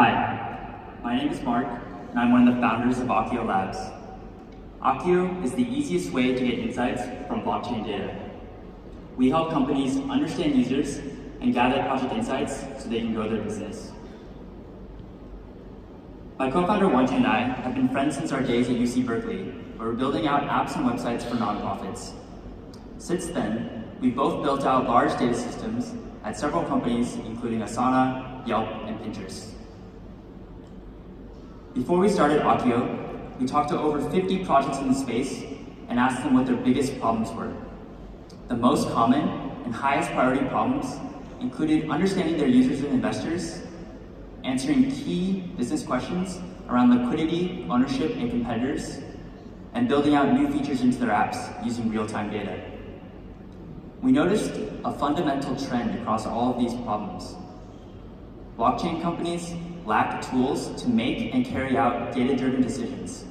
Hi, my name is Mark, and I'm one of the founders of Accio Labs. Accio is the easiest way to get insights from blockchain data. We help companies understand users and gather project insights so they can grow their business. My co-founder Wangchen and I have been friends since our days at UC Berkeley, where we're building out apps and websites for nonprofits. Since then, we've both built out large data systems at several companies, including Asana, Yelp, and Pinterest. Before we started Accio, we talked to over 50 projects in the space and asked them what their biggest problems were. The most common and highest priority problems included understanding their users and investors, answering key business questions around liquidity, ownership, and competitors, and building out new features into their apps using real-time data. We noticed a fundamental trend across all of these problems. Blockchain companies lack tools to make and carry out data-driven decisions.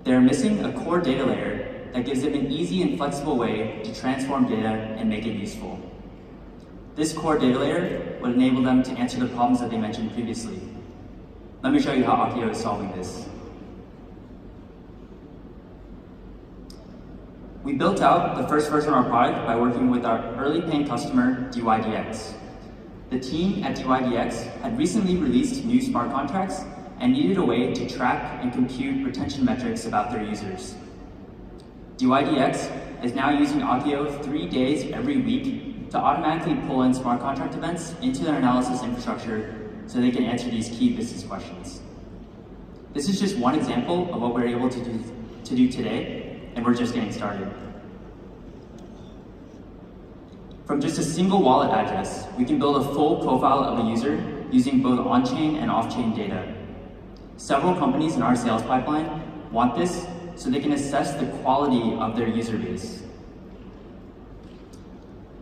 They're missing a core data layer that gives them an easy and flexible way to transform data and make it useful. This core data layer would enable them to answer the problems that they mentioned previously. Let me show you how Accio is solving this. We built out the first version of our product by working with our early paying customer, DYDX. The team at DYDX had recently released new smart contracts and needed a way to track and compute retention metrics about their users. DYDX is now using Accio 3 days every week to automatically pull in smart contract events into their analysis infrastructure so they can answer these key business questions. This is just one example of what we're able to do today, and we're just getting started. From just a single wallet address, we can build a full profile of a user using both on-chain and off-chain data. Several companies in our sales pipeline want this so they can assess the quality of their user base.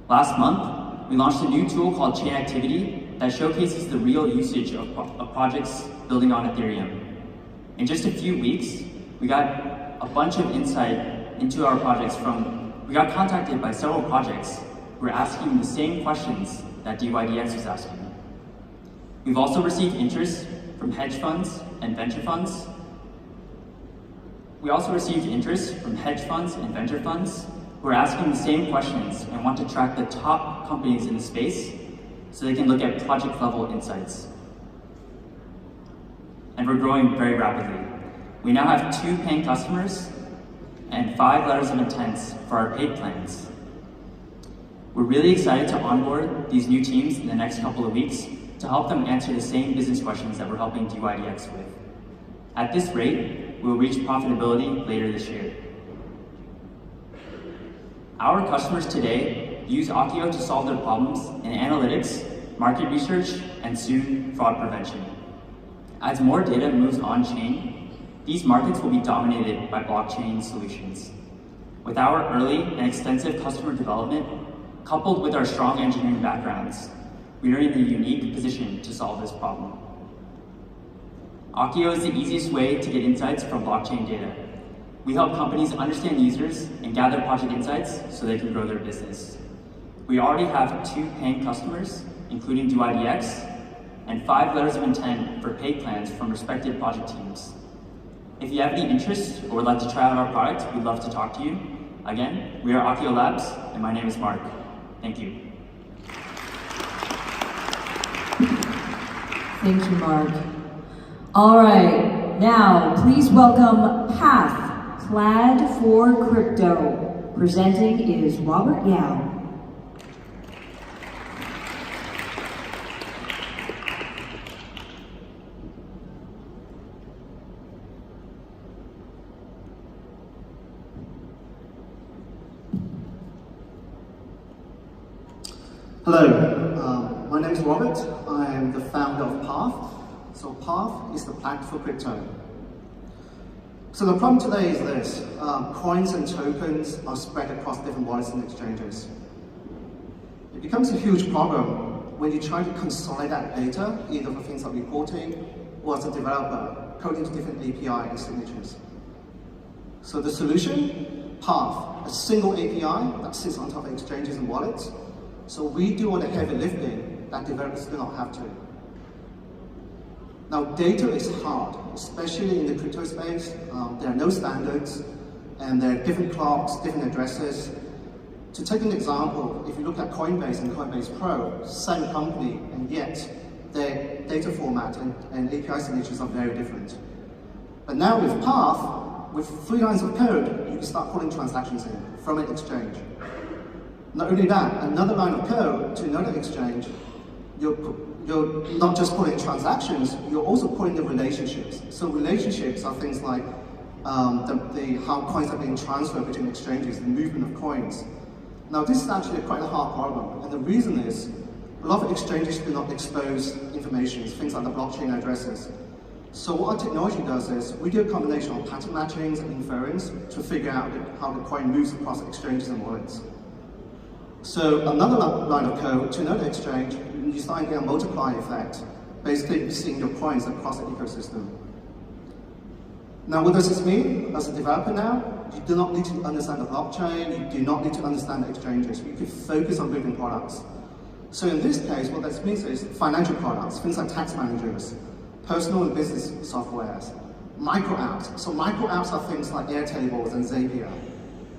Last month, we launched a new tool called Chain Activity that showcases the real usage of projects building on Ethereum. In just a few weeks, we got a bunch of insight into our projects we got contacted by several projects who were asking the same questions that DYDX was asking. We've also received interest from hedge funds and venture funds. We also received interest from hedge funds and venture funds who are asking the same questions and want to track the top companies in the space so they can look at project level insights. And we're growing very rapidly. We now have 2 paying customers and 5 letters of intent for our paid plans. We're really excited to onboard these new teams in the next couple of weeks to help them answer the same business questions that we're helping DYDX with. At this rate, we'll reach profitability later this year. Our customers today use Accio to solve their problems in analytics, market research, and soon fraud prevention. As more data moves on-chain, these markets will be dominated by blockchain solutions. With our early and extensive customer development, coupled with our strong engineering backgrounds, we are in the unique position to solve this problem. Accio is the easiest way to get insights from blockchain data. We help companies understand users and gather project insights so they can grow their business. We already have 2 paying customers, including DYDX, and 5 letters of intent for paid plans from respected project teams. If you have any interest or would like to try out our product, we'd love to talk to you. Again, we are Accio Labs, and my name is Mark. Thank you. Thank you, Mark. All right, now please welcome Path, Plaid for Crypto. Presenting is Robert Yao. Hello, my name is Robert. I am the founder of Path. So Path is the platform for crypto. So the problem today is this. Coins and tokens are spread across different wallets and exchanges. It becomes a huge problem when you try to consolidate that data, either for things like reporting or as a developer, coding to different API and signatures. So the solution, Path, a single API that sits on top of exchanges and wallets. So we do all the heavy lifting that developers do not have to. Now, data is hard, especially in the crypto space. There are no standards, and there are different clocks, different addresses. To take an example, if you look at Coinbase and Coinbase Pro, same company, and yet their data format and API signatures are very different. But now with Path, with 3 lines of code, you can start pulling transactions in from an exchange. Not only that, another line of code to another exchange, you're not just pulling transactions, you're also pulling the relationships. So relationships are things like how coins are being transferred between exchanges, the movement of coins. Now this is actually quite a hard problem, and the reason is a lot of exchanges do not expose information, things like the blockchain addresses. So what our technology does is we do a combination of pattern matchings and inference to figure out how the coin moves across exchanges and wallets. So another line of code to another exchange, you start getting a multiplier effect, basically seeing your coins across the ecosystem. Now, what does this mean? As a developer now, you do not need to understand the blockchain, you do not need to understand the exchanges. You can focus on building products. So in this case, what this means is financial products, things like tax managers, personal and business softwares, micro apps. So micro apps are things like Airtables and Zapier.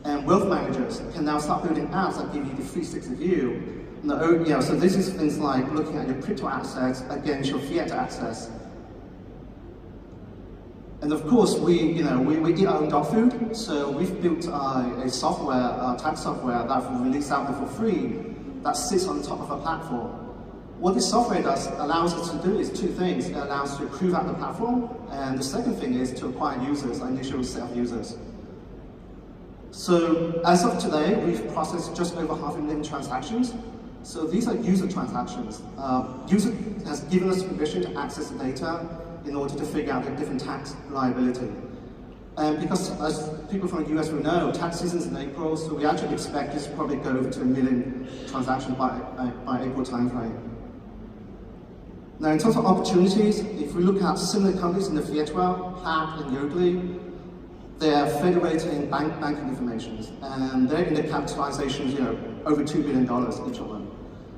And wealth managers can now start building apps that give you the 360 view. So this is things like looking at your crypto assets against your fiat assets. And of course, we eat our own dog food, so we've built a software, tax software that we release out there for free that sits on top of a platform. What this software allows us to do is 2 things. It allows us to prove out the platform, and the second thing is to acquire users, an initial set of users. So as of today, we've processed just over 500,000 transactions. So these are user transactions. User has given us permission to access the data in order to figure out the different tax liability. And because, as people from the US will know, tax season's in April, so we actually expect this to probably go over to 1 million transactions by April timeframe. Now, in terms of opportunities, if we look at similar companies in the fiat world, Pact and Yodlee, they're federating banking information, and they're in the capitalizations, over $2 billion each of them.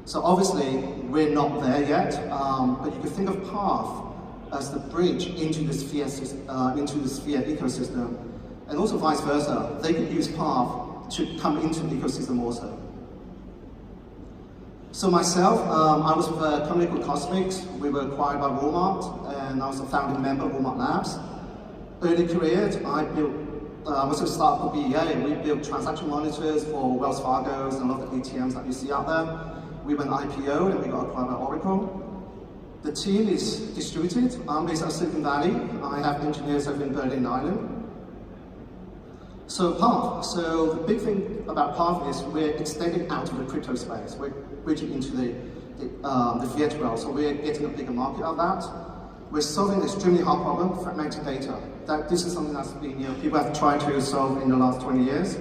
So obviously, we're not there yet, but you can think of Path as the bridge into this fiat ecosystem, and also vice versa. They could use Path to come into the ecosystem also. So myself, I was with a company called Cosmics. We were acquired by Walmart, and I was a founding member of Walmart Labs. Early career, I was a startup called BEA. We built transaction monitors for Wells Fargo's and a lot of the ATMs that you see out there. We went IPO and we got acquired by Oracle. The team is distributed. I'm based out of Silicon Valley. I have engineers over in Berlin, Ireland. So Path. So the big thing about Path is we're extending out of the crypto space. We're bridging into the fiat world. So we're getting a bigger market of that. We're solving an extremely hard problem, fragmented data. This is something that's been, people have tried to solve in the last 20 years.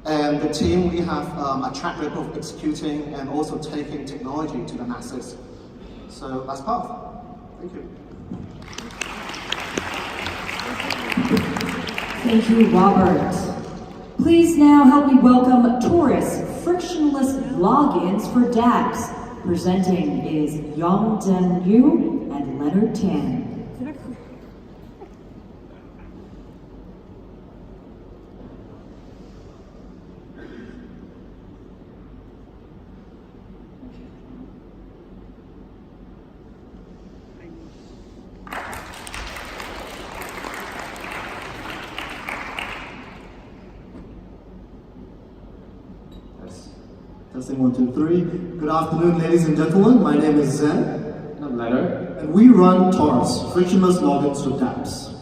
And the team, we have a track record of executing and also taking technology to the masses. So that's Path. Thank you. Thank you, Robert. Please now help me welcome Taurus Frictionless Logins for dApps. Presenting is Yang Den Yu and Leonard Tan. Testing 1, 2, 3. Good afternoon, ladies and gentlemen. My name is Zen. And I'm Leonard. And we run Taurus, frictionless logins for dApps.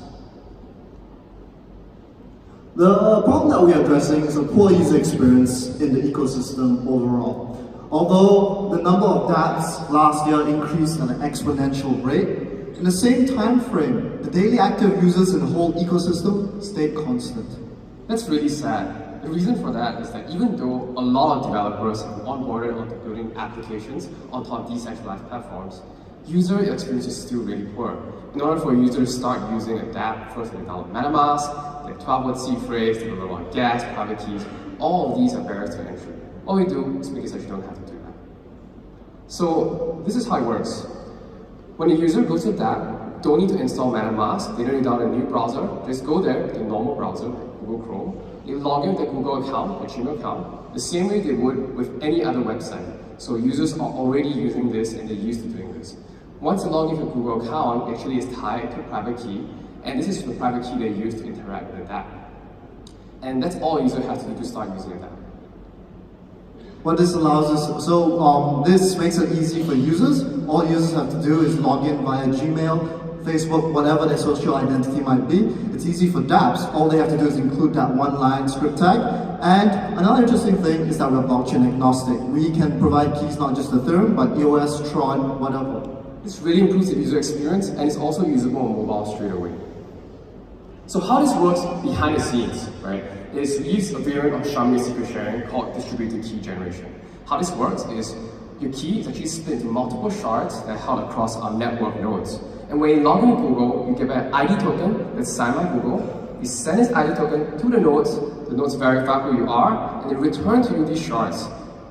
The problem that we are addressing is a poor user experience in the ecosystem overall. Although the number of dApps last year increased at an exponential rate, in the same time frame, the daily active users in the whole ecosystem stayed constant. That's really sad. The reason for that is that even though a lot of developers have onboarded onto building applications on top of decentralized platforms, user experience is still really poor. In order for a user to start using a dApp, first they download MetaMask, like 12-word seed phrase, they load on gas, private keys. All of these are barriers to entry. All we do is make it so you don't have to do that. So this is how it works. When a user goes to a dApp, don't need to install MetaMask, they don't need to download a new browser, just go there with a normal browser, Google Chrome, they log in with their Google account or Gmail account, the same way they would with any other website. So users are already using this and they're used to doing this. Once they log into a Google account, it actually is tied to a private key, and this is the private key they use to interact with the app. And that's all a user has to do to start using an app. What this allows us, so this makes it easy for users. All users have to do is log in via Gmail, Facebook, whatever their social identity might be. It's easy for dApps. All they have to do is include that one-line script tag. And another interesting thing is that we're blockchain agnostic. We can provide keys not just Ethereum, but EOS, Tron, whatever. This really improves the user experience, and it's also usable on mobile straight away. So how this works behind the scenes, right, is we use a variant of Xiaomi secret sharing called distributed key generation. How this works is your key is actually split into multiple shards that are held across our network nodes. And when you log into Google, you get an ID token that's signed by Google. You send this ID token to the nodes verify who you are, and they return to you these shards.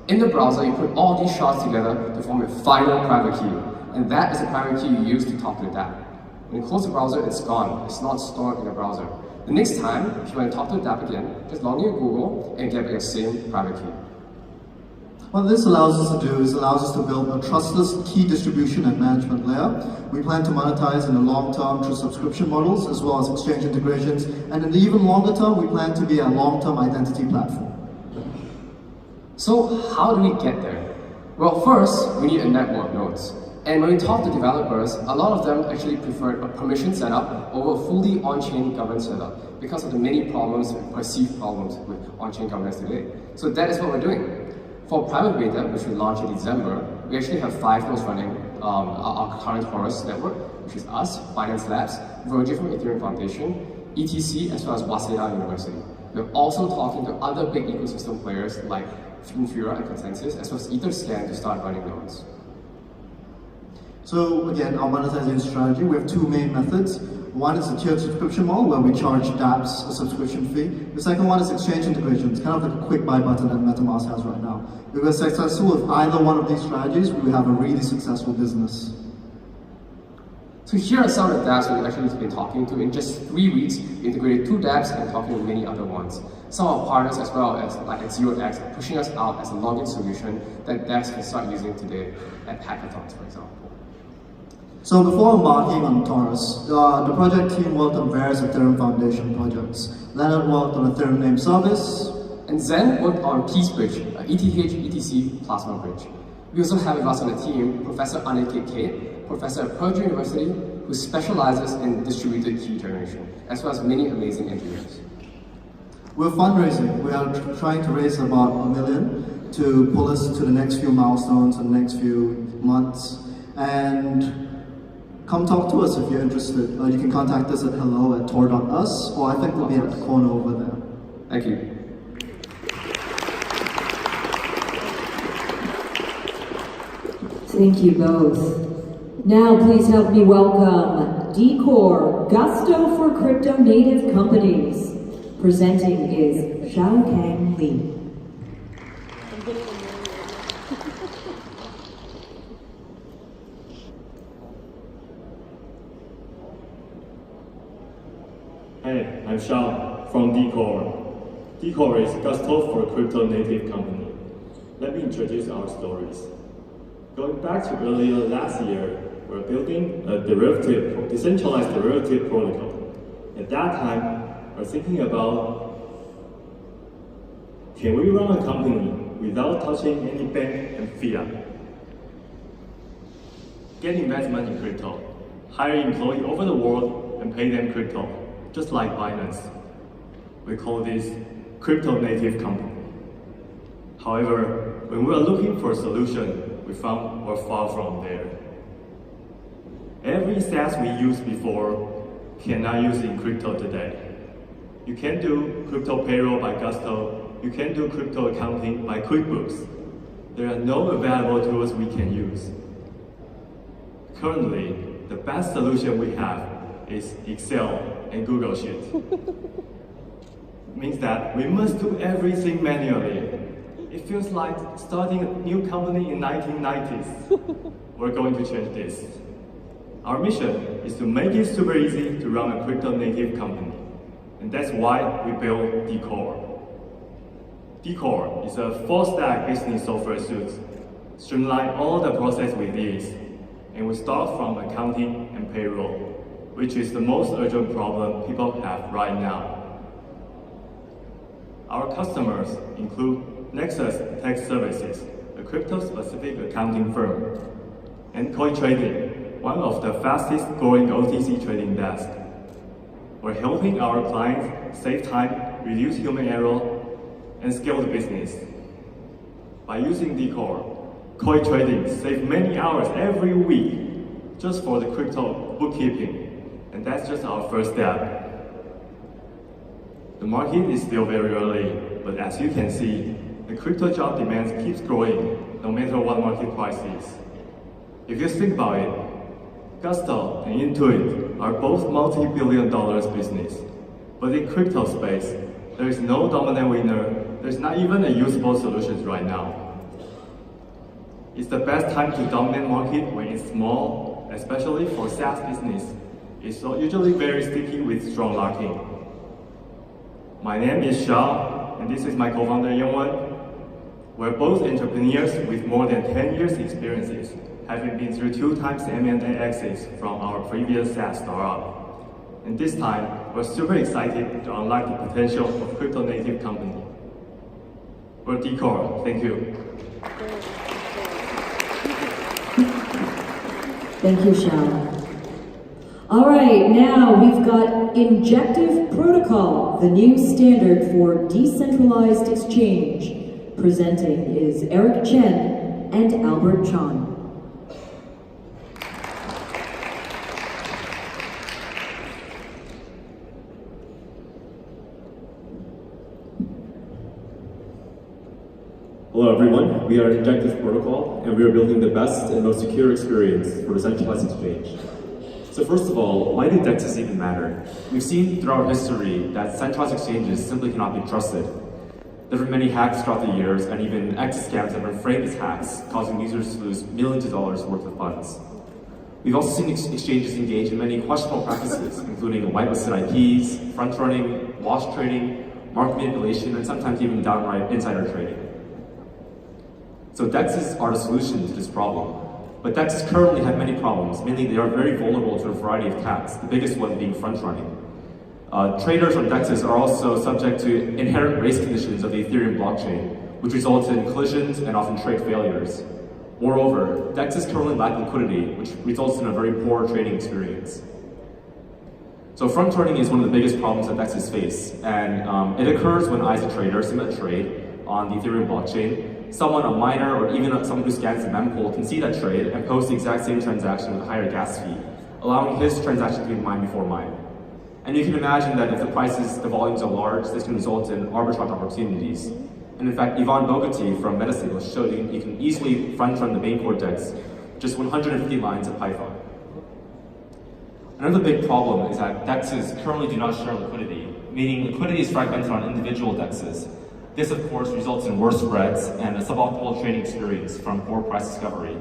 In the browser, you put all these shards together to form a final private key. And that is the private key you use to talk to the dApp. When you close the browser, it's gone. It's not stored in the browser. The next time, if you want to talk to the dApp again, just log into Google and get your same private key. What this allows us to do is allows us to build a trustless key distribution and management layer. We plan to monetize in the long term through subscription models as well as exchange integrations. And in the even longer term, we plan to be a long-term identity platform. So how do we get there? Well, first, we need a network nodes. And when we talk to developers, a lot of them actually prefer a permission setup over a fully on-chain governance setup because of the many problems, perceived problems with on-chain governance today. So that is what we're doing. For private beta, which we launched in December, we actually have 5 nodes running our current Horus network, which is us, Binance Labs, Virgil from Ethereum Foundation, ETC, as well as Waseda University. We're also talking to other big ecosystem players like Infura and Consensus, as well as Etherscan to start running nodes. So again, our monetization strategy, we have 2 main methods. One is a tiered subscription model where we charge dApps a subscription fee. The second one is exchange integrations, kind of like a quick buy button that MetaMask has right now. If we're successful with either one of these strategies, we will have a really successful business. So here are some of the dApps we've actually been talking to. In just 3 weeks, we integrated 2 dApps and talking to many other ones. Some of our partners as well as like at ZeroX are pushing us out as a login solution that dApps can start using today at hackathons, for example. So before embarking on Taurus, the project team worked on various Ethereum Foundation projects. Leonard worked on Ethereum Name Service. And Zen worked on Peace Bridge, ETH, ETC, Plasma Bridge. We also have with us on the team Professor Aniket Kate, professor at Purdue University, who specializes in distributed key generation, as well as many amazing engineers. We're fundraising. We are trying to raise about $1 million to pull us to the next few milestones and the next few months. And come talk to us if you're interested. You can contact us at hello@tor.us, or I think we'll be at the corner over there. Thank you. Thank you both. Now please help me welcome Decor, Gusto for Crypto Native Companies. Presenting is Xiaokang Li. Hey, I'm Shao from Decor. Decor is Gusto for a crypto native company. Let me introduce our stories. Going back to earlier last year, we're building a decentralized derivative protocol. At that time, we're thinking about, can we run a company without touching any bank and fiat? Get investment in crypto, hire employees over the world and pay them crypto, just like Binance. We call this crypto native company. However, when we were looking for a solution, we found we're far from there. Every SaaS we used before cannot use in crypto today. You can do crypto payroll by Gusto. You can do crypto accounting by QuickBooks. There are no available tools we can use. Currently, the best solution we have is Excel and Google Sheet. Means that we must do everything manually. It feels like starting a new company in 1990s. We're going to change this. Our mission is to make it super easy to run a crypto-native company. And that's why we built Decore. Decore is a full-stack business software suite, streamline all the process with ease. And we start from accounting and payroll, which is the most urgent problem people have right now. Our customers include Nexus Tech Services, a crypto-specific accounting firm, and CoinTrading, one of the fastest growing OTC trading desks. We're helping our clients save time, reduce human error, and scale the business. By using Decore, CoinTrading saves many hours every week just for the crypto bookkeeping, and that's just our first step. The market is still very early, but as you can see, the crypto job demand keeps growing no matter what market price is. If you think about it, Gusto and Intuit are both multi-billion dollars business, but in crypto space, there is no dominant winner. There's not even a usable solutions right now. It's the best time to dominate market when it's small, especially for SaaS business. It's usually very sticky with strong locking. My name is Shao, and this is my co-founder Yongwen. We're both entrepreneurs with more than 10 years experiences, having been through 2 times the M&A exits from our previous SaaS startup. And this time, we're super excited to unlock the potential of crypto-native company. We're Decore. Thank you. Thank you, Shao. All right, now we've got Injective Protocol, the new standard for decentralized exchange. Presenting is Eric Chen and Albert Chan. Hello everyone, we are Injective Protocol, and we are building the best and most secure experience for decentralized exchange. So first of all, why do DEXs even matter? We've seen throughout history that centralized exchanges simply cannot be trusted. There have been many hacks throughout the years, and even exit scams have been framed as hacks, causing users to lose millions of dollars worth of funds. We've also seen exchanges engage in many questionable practices, including whitelisted IPs, front-running, wash trading, market manipulation, and sometimes even downright insider trading. So DEXs are the solution to this problem. But DEXs currently have many problems, mainly they are very vulnerable to a variety of attacks, the biggest one being front-running. Traders on DEXs are also subject to inherent race conditions of the Ethereum blockchain, which results in collisions and often trade failures. Moreover, DEXs currently lack liquidity, which results in a very poor trading experience. So front-running is one of the biggest problems that DEXs face, and it occurs when I, as a trader, submit a trade on the Ethereum blockchain. Someone, a miner, or even someone who scans the mempool can see that trade and post the exact same transaction with a higher gas fee, allowing his transaction to be mined before mine. And you can imagine that if the volumes are large, this can result in arbitrage opportunities. And in fact, Ivan Bogaty from Metastable showed you can easily front-run the main cortex just 150 lines of Python. Another big problem is that DEXs currently do not share liquidity, meaning liquidity is fragmented on individual DEXs. This, of course, results in worse spreads and a suboptimal trading experience from poor price discovery.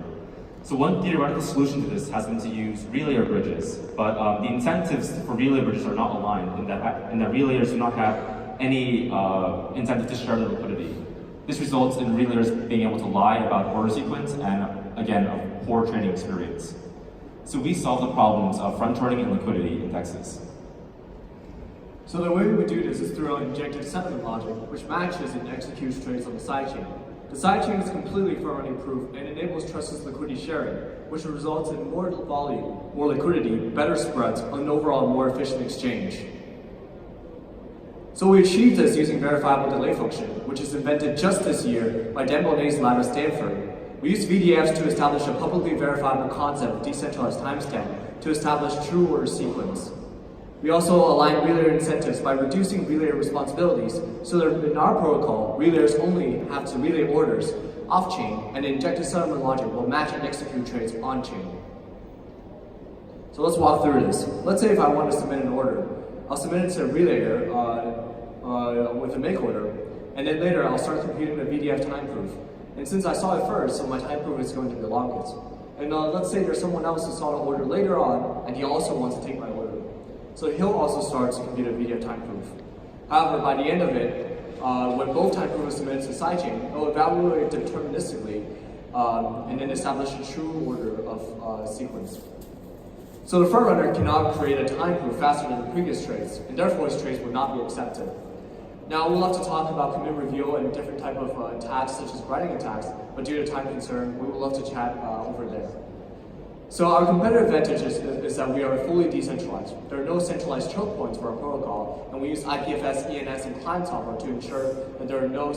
So one theoretical solution to this has been to use relayer bridges, but the incentives for relayer bridges are not aligned in that relayers do not have any incentive to share their liquidity. This results in relayers being able to lie about order sequence and, again, a poor trading experience. So we solve the problems of front-running and liquidity in DEXs. So the way we would do this is through our injective settlement logic, which matches and executes trades on the sidechain. The sidechain is completely front-running proof and enables trustless liquidity sharing, which results in more volume, more liquidity, better spreads, and an overall more efficient exchange. So we achieved this using verifiable delay function, which is invented just this year by Dan Bonet's lab at Stanford. We used VDFs to establish a publicly verifiable concept of decentralized timestamp to establish true order sequence. We also align relayer incentives by reducing relayer responsibilities so that in our protocol, relayers only have to relay orders off-chain, and injective settlement logic will match and execute trades on-chain. So let's walk through this. Let's say if I want to submit an order, I'll submit it to a relayer with a make order, and then later I'll start computing the VDF time proof. And since I saw it first, so my time proof is going to be the longest. And let's say there's someone else who saw the order later on, and he also wants to take my order. So he'll also start to compute a VDF time proof. However, by the end of it, when both time proofs are submitted to the sidechain, it'll evaluate deterministically and then establish a true order of sequence. So the front runner cannot create a time proof faster than the previous trades, and therefore his trades will not be accepted. Now we'll have to talk about commit reveal and different type of attacks, such as writing attacks, but due to time concern, we would love to chat over there. So our competitive advantage is that we are fully decentralized. There are no centralized choke points for our protocol, and we use IPFS, ENS, and client software to ensure that there are no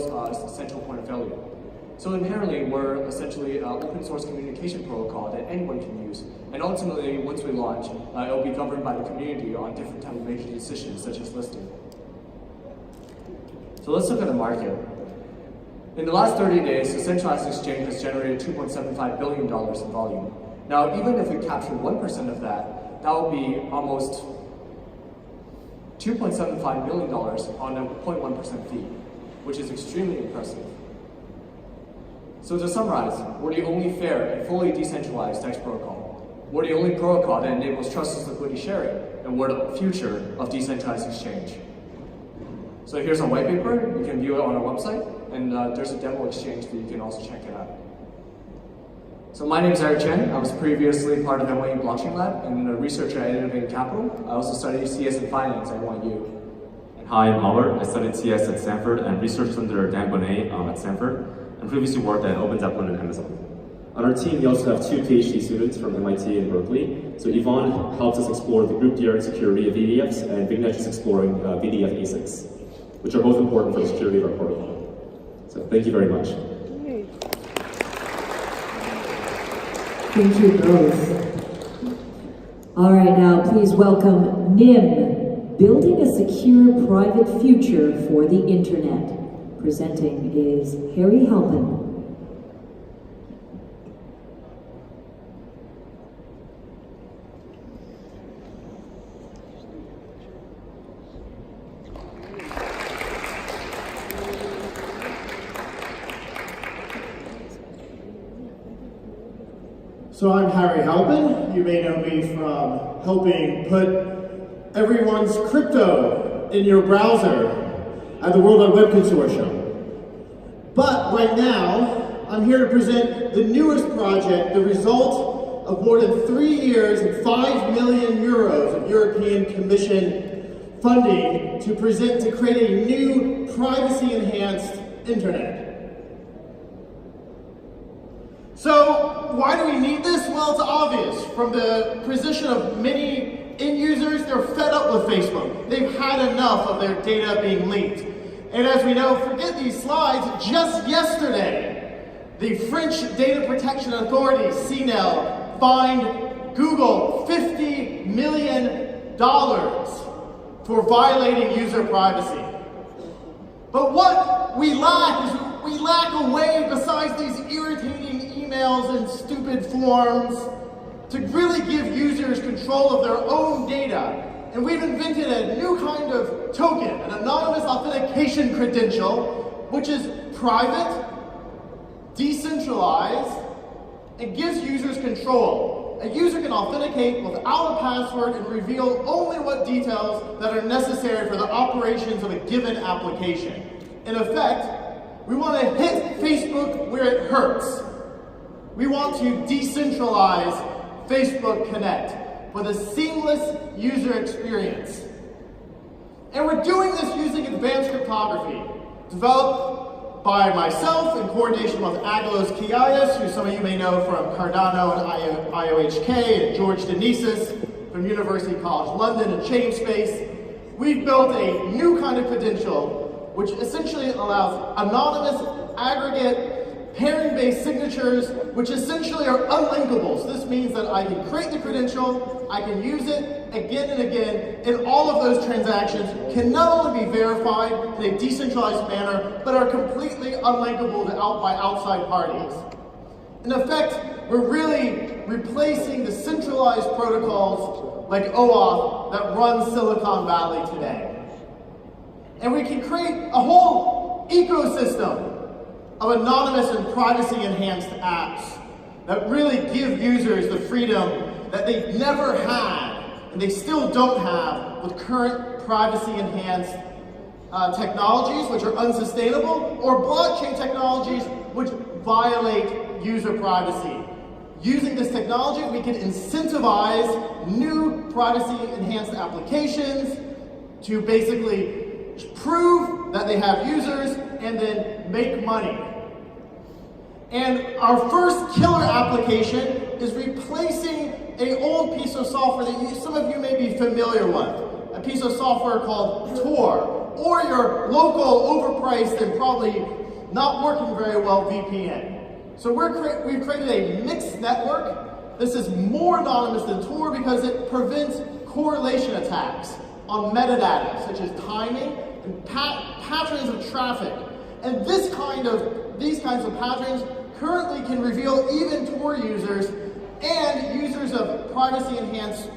central point of failure. So inherently, we're essentially an open source communication protocol that anyone can use. And ultimately, once we launch, it will be governed by the community on different type of major decisions, such as listing. So let's look at the market. In the last 30 days, the centralized exchange has generated $2.75 billion in volume. Now, even if we capture 1% of that, that would be almost $2.75 million on a 0.1% fee, which is extremely impressive. So to summarize, we're the only fair and fully decentralized DEX protocol. We're the only protocol that enables trustless liquidity sharing, and we're the future of decentralized exchange. So here's our white paper. You can view it on our website, and there's a demo exchange that you can also check it out. So my name is Eric Chen. I was previously part of NYU Blockchain Lab and a researcher at Incubated Capital. I also studied CS and Finance at NYU. Hi, I'm Albert. I studied CS at Stanford and researched under Dan Bonet at Stanford, and previously worked at OpenZeppelin and Amazon. On our team, we also have 2 PhD students from MIT and Berkeley. So Yvonne helps us explore the group DR security of VDFs, and Vignesh is exploring VDF ASICs, which are both important for the security of our protocol. So thank you very much. Thank you both. All right, now please welcome NIM, Building a Secure Private Future for the Internet. Presenting is Harry Halpin. So I'm Harry Halpin. You may know me from helping put everyone's crypto in your browser at the World Wide Web Consortium. But right now, I'm here to present the newest project, the result of more than 3 years and 5 million euros of European Commission funding to create a new privacy-enhanced internet. So why do we need this? Well, it's obvious. From the position of many end users, they're fed up with Facebook. They've had enough of their data being leaked. And as we know, forget these slides, just yesterday, the French Data Protection Authority, CNIL, fined Google $50 million for violating user privacy. But what we lack is we lack a way, besides these irritating emails and stupid forms, to really give users control of their own data. And we've invented a new kind of token, an anonymous authentication credential, which is private, decentralized, and gives users control. A user can authenticate without a password and reveal only what details that are necessary for the operations of a given application. In effect, we want to hit Facebook where it hurts. We want to decentralize Facebook Connect with a seamless user experience. And we're doing this using advanced cryptography, developed by myself in coordination with Aggelos Kiais, who some of you may know from Cardano and IOHK, and George Denises from University College London and Chainspace. We've built a new kind of credential which essentially allows anonymous, aggregate, pairing-based signatures, which essentially are unlinkable. So this means that I can create the credential, I can use it again and again, and all of those transactions can not only be verified in a decentralized manner, but are completely unlinkable by outside parties. In effect, we're really replacing the centralized protocols like OAuth that run Silicon Valley today. And we can create a whole ecosystem of anonymous and privacy-enhanced apps that really give users the freedom that they've never had and they still don't have with current privacy-enhanced technologies which are unsustainable, or blockchain technologies which violate user privacy. Using this technology, we can incentivize new privacy-enhanced applications to basically prove that they have users and then make money. And our first killer application is replacing an old piece of software that some of you may be familiar with, a piece of software called Tor, or your local overpriced and probably not working very well VPN. So we've created a mixed network. This is more anonymous than Tor because it prevents correlation attacks on metadata, such as timing and patterns of traffic. And these kinds of patterns currently can reveal even Tor users and users of privacy-enhanced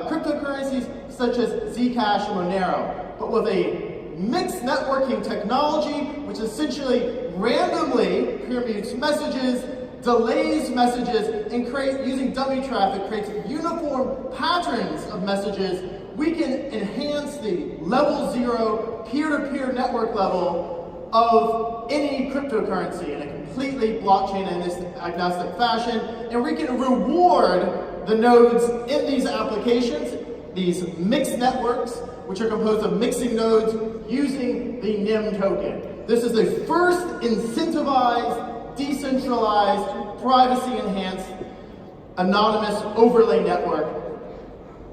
cryptocurrencies such as Zcash and Monero. But with a mixed networking technology, which essentially randomly permutes messages, delays messages, and using dummy traffic, creates uniform patterns of messages, we can enhance the level 0 peer-to-peer network level of any cryptocurrency in a completely blockchain-agnostic fashion, and we can reward the nodes in these applications, these mixed networks, which are composed of mixing nodes using the NIM token. This is the first incentivized, decentralized, privacy-enhanced, anonymous overlay network.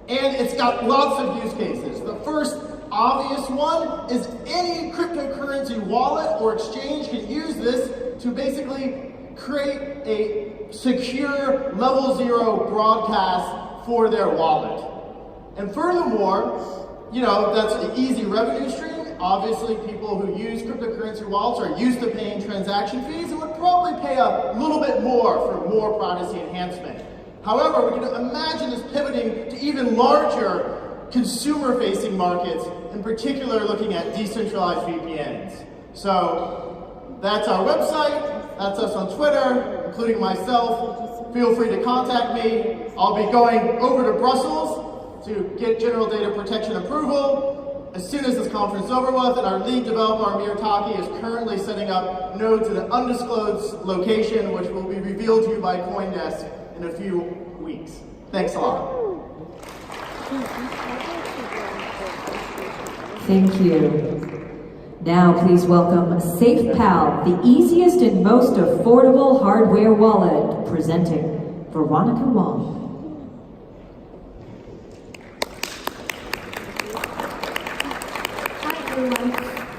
And it's got lots of use cases. The first obvious one is any cryptocurrency wallet or exchange can use this to basically create a secure level 0 broadcast for their wallet. And furthermore, that's an easy revenue stream. Obviously, people who use cryptocurrency wallets are used to paying transaction fees and would probably pay a little bit more for more privacy enhancement. However, we can imagine this pivoting to even larger consumer-facing markets, in particular looking at decentralized VPNs. So that's our website, that's us on Twitter, including myself. Feel free to contact me. I'll be going over to Brussels to get general data protection approval as soon as this conference is over with, and our lead developer, Amir Taki, is currently setting up nodes at an undisclosed location, which will be revealed to you by CoinDesk in a few weeks. Thanks a lot. Thank you. Now please welcome SafePal, the easiest and most affordable hardware wallet, presenting Veronica Wong.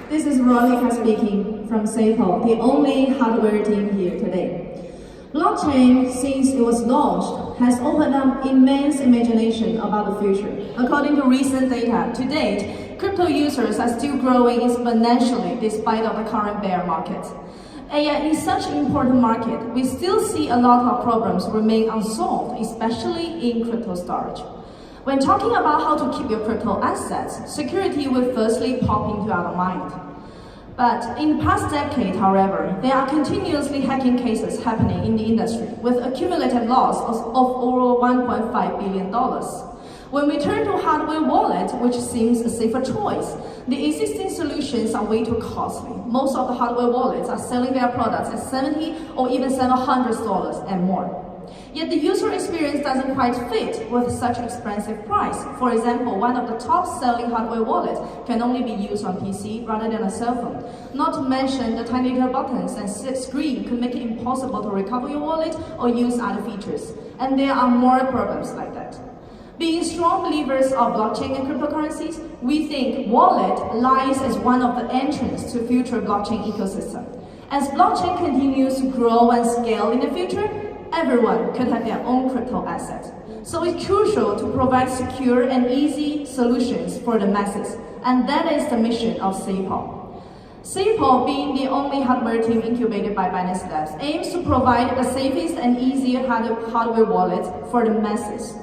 This is Veronica speaking from SafePal, the only hardware team here today. Blockchain, since it was launched, has opened up immense imagination about the future. According to recent data, to date, crypto users are still growing exponentially despite of the current bear market. And yet, in such an important market, we still see a lot of problems remain unsolved, especially in crypto storage. When talking about how to keep your crypto assets, security will firstly pop into our mind. But in the past decade, however, there are continuously hacking cases happening in the industry with accumulated loss of over $1.5 billion. When we turn to hardware wallet, which seems a safer choice, the existing solutions are way too costly. Most of the hardware wallets are selling their products at $70 or even $700 and more. Yet the user experience doesn't quite fit with such expensive price. For example, one of the top-selling hardware wallets can only be used on PC rather than a cell phone. Not to mention the tiny little buttons and screen could make it impossible to recover your wallet or use other features. And there are more problems like that. Being strong believers of blockchain and cryptocurrencies, we think wallet lies as one of the entrants to future blockchain ecosystem. As blockchain continues to grow and scale in the future, everyone could have their own crypto asset. So it's crucial to provide secure and easy solutions for the masses, and that is the mission of SafePal. SafePal, being the only hardware team incubated by Binance Labs, aims to provide the safest and easiest hardware wallet for the masses.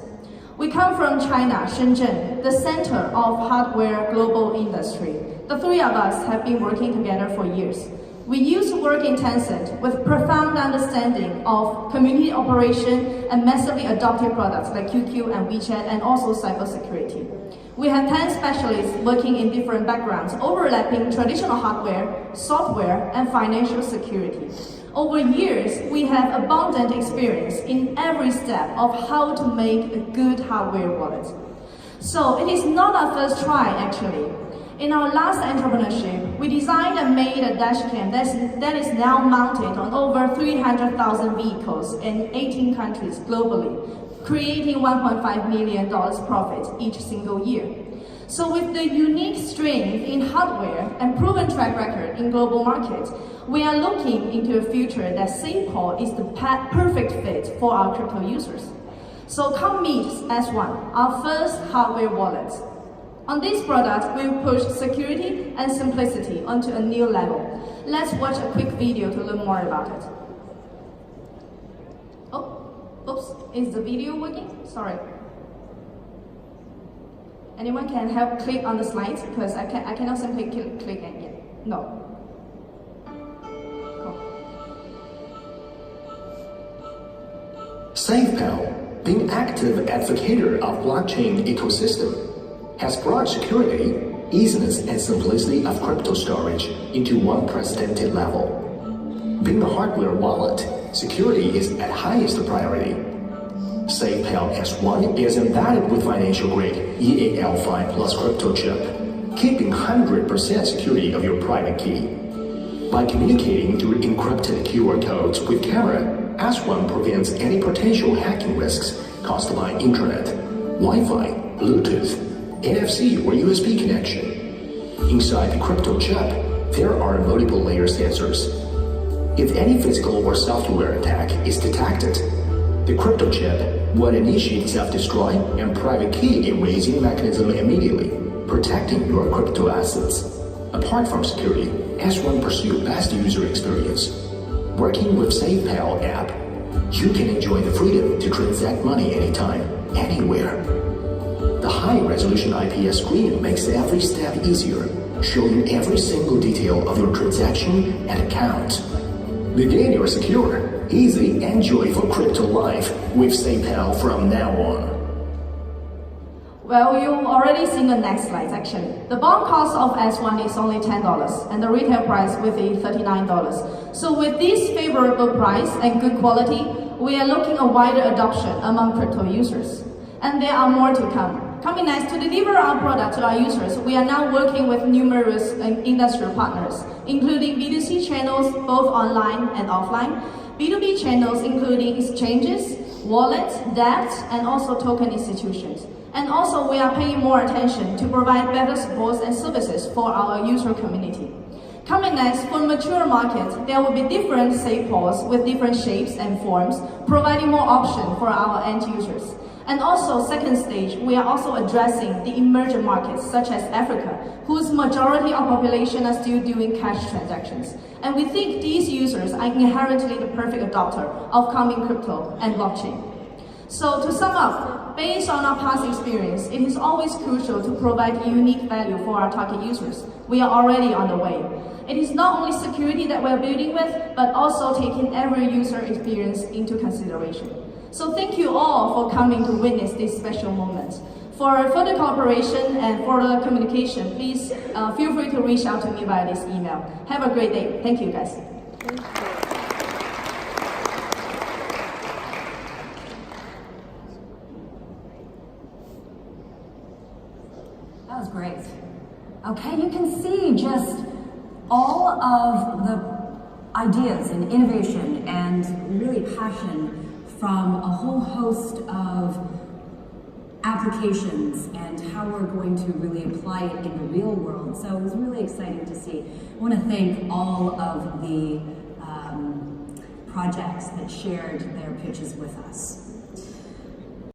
We come from China, Shenzhen, the center of hardware global industry. The three of us have been working together for years. We used to work in Tencent with profound understanding of community operation and massively adopted products like QQ and WeChat and also cybersecurity. We have 10 specialists working in different backgrounds, overlapping traditional hardware, software, and financial security. Over years, we have abundant experience in every step of how to make a good hardware wallet. So it is not our first try, actually. In our last entrepreneurship, we designed and made a dashcam that is now mounted on over 300,000 vehicles in 18 countries globally, creating $1.5 million profit each single year. So with the unique strength in hardware and proven track record in global markets, we are looking into a future that SafePal is the perfect fit for our crypto users. So come meet S1, our first hardware wallet. On this product, we will push security and simplicity onto a new level. Let's watch a quick video to learn more about it. Oh, oops, is the video working? Sorry. Anyone can help click on the slides because I cannot simply click again. No. SafePal, being active advocator of blockchain ecosystem, has brought security, easiness, and simplicity of crypto storage into one unprecedented level. Being a hardware wallet, security is at highest priority. SafePal S1 is embedded with financial-grade EAL5 plus crypto chip, keeping 100% security of your private key. By communicating through encrypted QR codes with camera, S1 prevents any potential hacking risks caused by internet, Wi-Fi, Bluetooth, NFC or USB connection. Inside the crypto chip, there are multiple layer sensors. If any physical or software attack is detected, the crypto chip will initiate self-destruct and private key erasing mechanism immediately, protecting your crypto assets. Apart from security, S1 pursues best user experience. Working with SafePal app, you can enjoy the freedom to transact money anytime, anywhere. The high-resolution IPS screen makes every step easier, showing every single detail of your transaction and account. Begin your secure, easy, and joyful crypto life with SafePal from now on. Well, you've already seen the next slide, actually. The BOM cost of S1 is only $10, and the retail price will be $39. So with this favorable price and good quality, we are looking at wider adoption among crypto users. And there are more to come. Coming next, to deliver our product to our users, we are now working with numerous industrial partners, including B2C channels, both online and offline, B2B channels, including exchanges, wallets, dApps, and also token institutions. And also, we are paying more attention to provide better supports and services for our user community. Coming next, for mature markets, there will be different SafePals with different shapes and forms, providing more option for our end users. And also, second stage, we are also addressing the emerging markets such as Africa, whose majority of population are still doing cash transactions. And we think these users are inherently the perfect adopter of coming crypto and blockchain. So to sum up, based on our past experience, it is always crucial to provide unique value for our target users. We are already on the way. It is not only security that we are building with, but also taking every user experience into consideration. So thank you all for coming to witness this special moment. For further cooperation and further communication, please feel free to reach out to me via this email. Have a great day. Thank you, guys. That was great. Okay, you can see just all of the ideas and innovation and really passion from a whole host of applications and how we're going to really apply it in the real world. So it was really exciting to see. I want to thank all of the projects that shared their pitches with us.